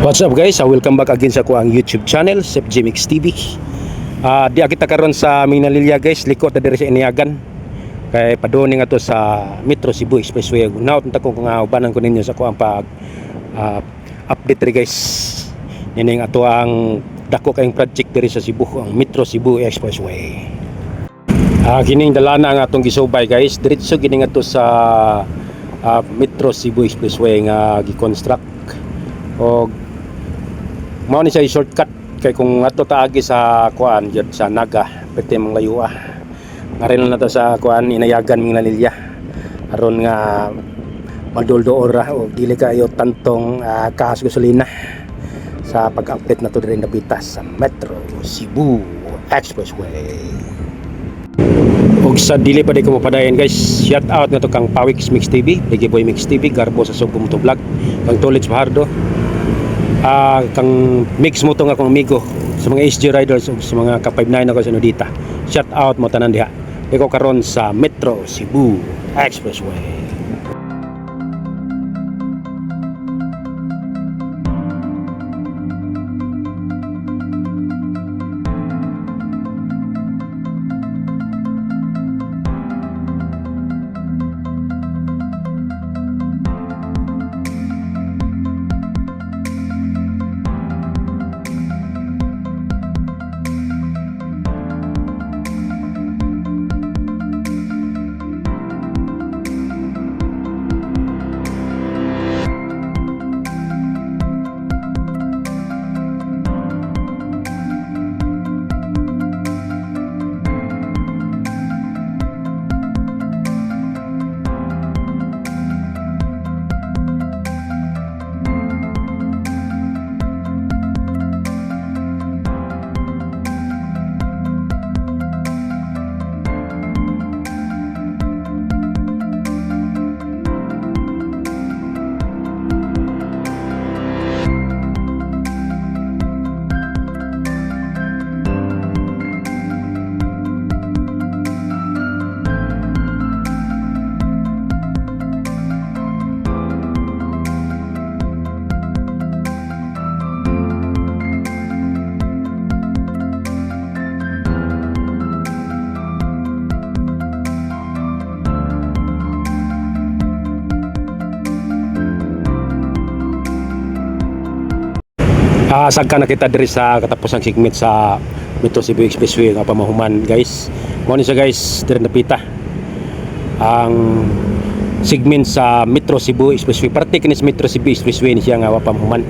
What's up guys? Welcome back again sa kuang YouTube channel, Chef Jimix TV. Di kita karon sa Minalilya guys, likod na diri sa Iniagan. Kay padoni nga to sa Metro Cebu Expressway. Now tunta ko nga ubanan ko ninyo sa kuang pag update ri guys. Nining ato ang dako kayong project diri sa Cebu, ang Metro Cebu Expressway. Kining dalana nga atong gisubay guys, diretso gini nga to sa Metro Cebu Expressway nga gi-construct. O mao ni siya shortcut kay kung ato taagi sa kuan jud sa Naga pwede mang layo ngarin na to sa kuan Inayagan Minalilya aron nga maduldoor o dili kayo tantong kahas gasolina sa pag-update na to diri napitas sa Metro Cebu Expressway. Og sa dili pa di ko mapadayon guys, shout out nga to kang Pawix Mix TV, Biggie Boy Mix TV, Garbo sa Sugbo Moto Vlog, kang Tolits Bahardo, kang mix mo to nga akong amigo sa mga SG riders o sa mga ka-59 ako sa Nudita. Shout out mo tanan diha. Ikaw karon sa Metro Cebu Expressway. Sagka na kita diri sa katapusang segment sa Metro Cebu Expressway nga pamahuman guys. Mao ni siya guys, diri napita ang segment sa Metro Cebu Expressway. Parte kini sa Metro Cebu Expressway ni siya nga pamahuman.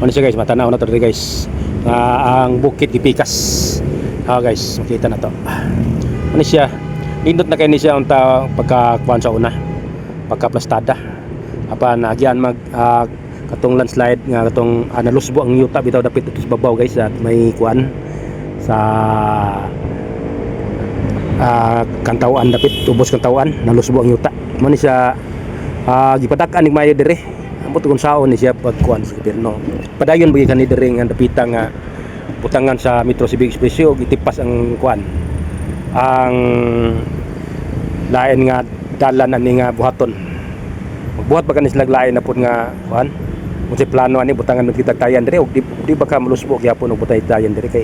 Mao ni siya guys, matanaw na to diri guys. Ang bukid gipikas. Guys, makita na to. Mao ni siya. Nindot na kay ni siya unta pagka-kuan sa una. Pagka-plastada. Apan agyan mag katong landslide nga katong nalusbo ang yuta bitaw dapit ito sa babaw guys at may kuan sa kantawan dapit ubos kantawan nalusbo ang yuta mo ni siya gipadak-an ning mayo dire amot kun saon ni siya pagkuan sa gobyerno padayon bugi kan dire nga dapita nga butangan sa Metro Cebu Expressway og itipas ang kuan ang lain nga dalan ani nga buhaton magbuhat ba kanis laglain na pud nga kuan kung si plano ani butangan ng kitagtayan dire og di ba ka malusbo gyapon og butay-tayan dire kay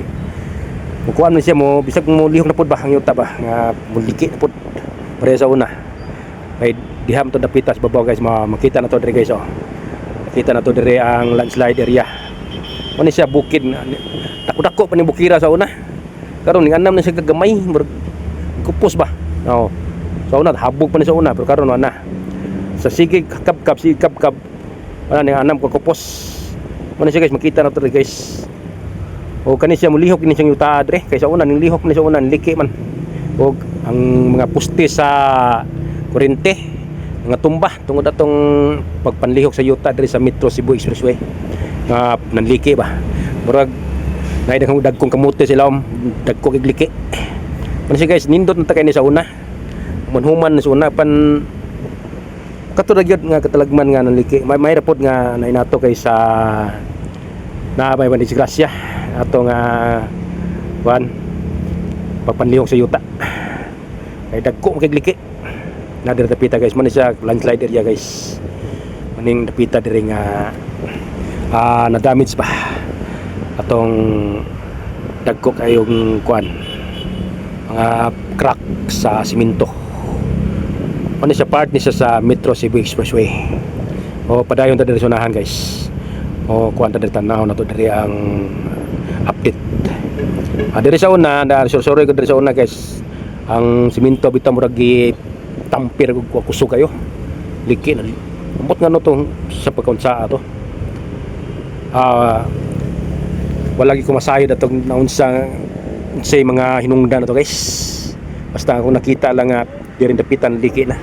kuan man siya mo bisag mo lihok na pud ba ang yuta ba nga muliki na pud pare sa una kay diham to dapitas babaw guys makita na to dire guys makita na to dire ang landslide area mo ni siya bukid dako-dako pa ni bukira sa una karon ning anam na siya kagamay kupos ba sa una habog pa ni sa una pero karon na sa sige kap wala ning anam ko kupos. Mo na siya guys, makita na to guys. O kani siya mulihok ni siyang yuta dre kaysa una ning lihok ni sa una liki man. Og ang mga puste sa kuryente nga tumba tungod atong pagpanlihok sa yuta dre sa Metro Cebu Expressway. Nga nanliki ba. Murag naidang dagkong kamote sila dagko kig liki. Mo na siya guys, nindot na ta kay ni sa una. Manhuman sa una pan katulad yun nga katalagman nga naliki may report nga nainato kay sa na may disgrasya ato nga kuan pagpanlihok sa yuta kay dagko makigliki na diri tapita guys man siya landslide area guys maning tapita diri nga na damage pa atong dagko kayong kuan mga crack sa simento. Ano siya, part ni siya sa Metro Cebu Expressway. O padayon ta diri sa unahan guys. O kuan ta diri tanaw na to diri ang update. Diri sa una, sorry ko diri sa una guys. Ang simento bitaw murag gi tampir ko kusog kayo. Liki na. Ambot nga no tong sa pagkaunsa to. Wala gi ko masayod atong naunsa say mga hinungdan na to guys. Basta ako nakita lang nga dirin dapitan liki na.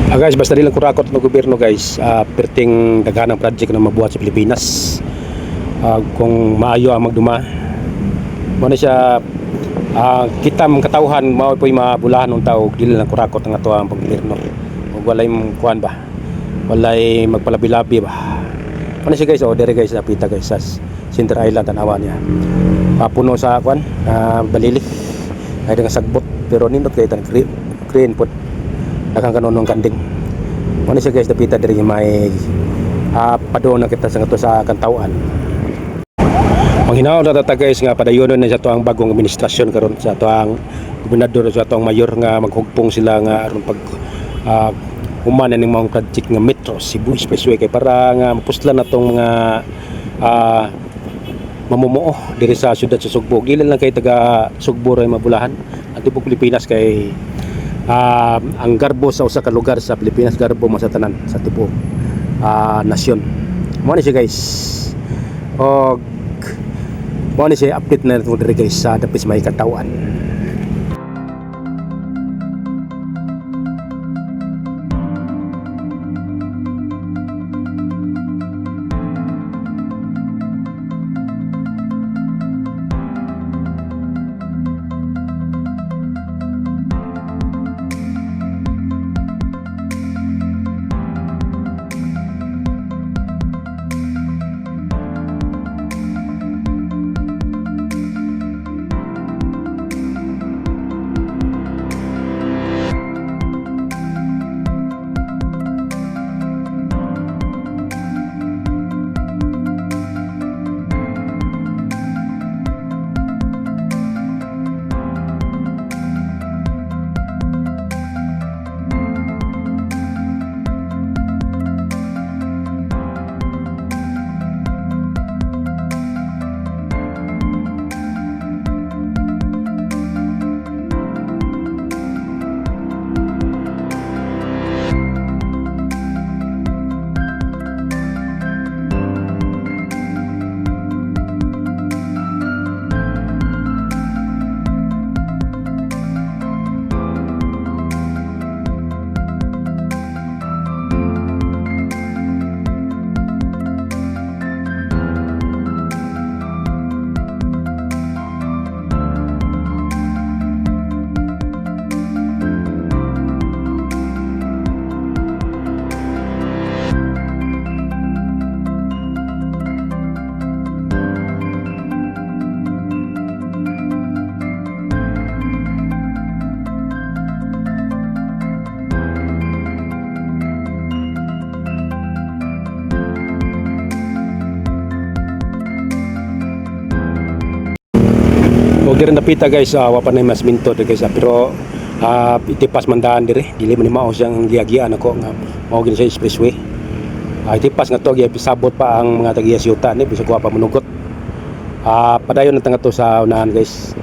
Guys, basta di lang kurakot ng gobyerno guys, perting daghanang project na mabuhat sa Pilipinas. Kung maayo ang magduma, mo na siya kita ang katawhan mao po'y mabulahan ng tao, dili lang kurakot ang ato ang gobyerno. Ug walay kuan ba, walay magpalabi-labi ba. Ano siya guys, dere guys, napita guys sa Center Island, tanawa niya. Puno sa kuan, balili ay nga sagbot, pero nindot kay tan crane pot nakang kanunong kanding. Ano siya guys, napita diri may padon na kita sa ngato sa kantawan. Ang hinaw na tata guys nga padayon na sa tuang bagong administrasyon karon sa tuang gobernador sa tuang mayor nga maghugpong sila nga aron pag human ning mga project nga Metro Cebu Expressway kay para nga mapuslan na tong mga mamumuo diri sa syudad sa Sugbo. Gilan lang kay taga Sugbo ray mabulahan at tibok Pilipinas kay ang garbo sa usa ka lugar sa Pilipinas, garbo mo sa tanan sa tibok nasyon. Mo ni siya guys. Og mo ni siya update na ito diri guys sa dapit may katawan. Og diri napita guys, wa pa na mas minto diri guys, pero itipas mandaan diri, dili man mao siyang giagian ako nga mao gid sa expressway. Itipas nga to gisabot pa ang mga tagiya siyuta ni bisag wa pa manugot. Padayon na tanga to sa unahan guys.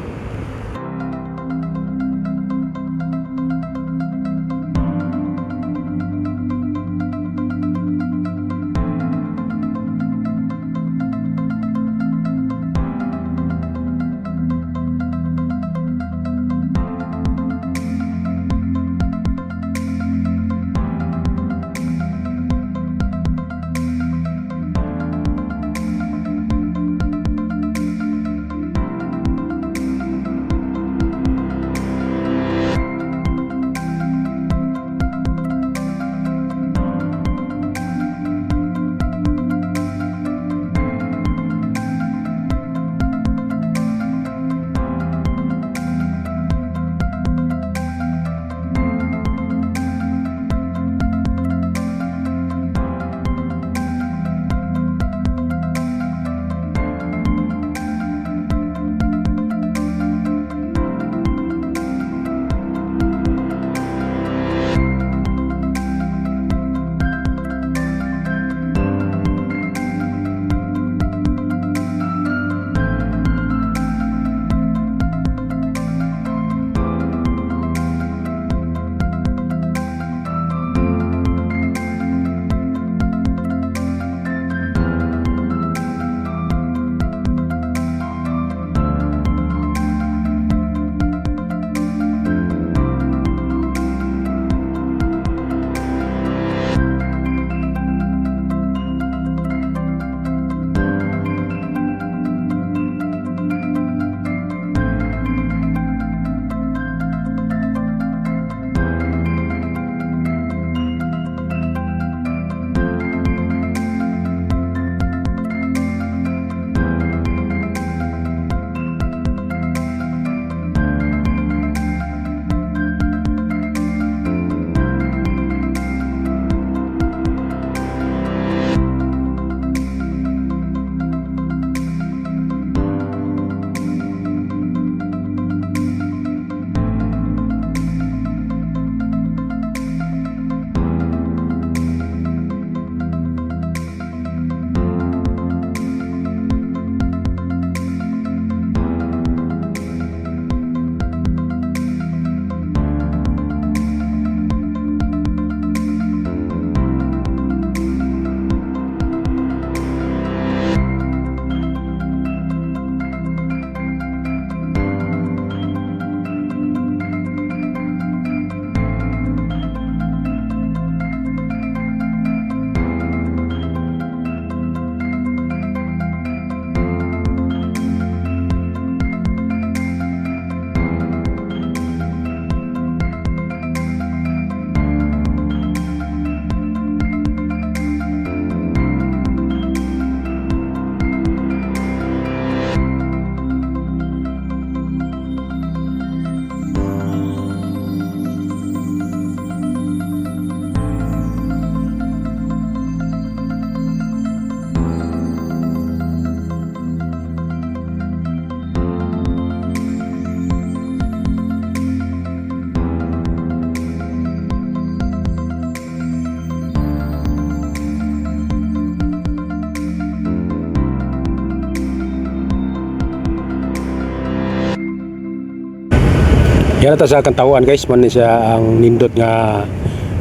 Yan ta sa kantawan guys, man ni siya ang nindot nga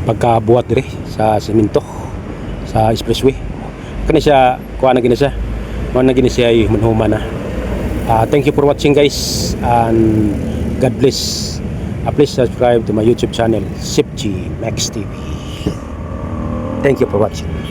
pagkabuhat dire sa semento sa expressway. Kani siya kuha na gini siya. Man na gini siya ay manhuman na. Thank you for watching guys, and God bless. Please subscribe to my YouTube channel, SipG Max TV. Thank you for watching.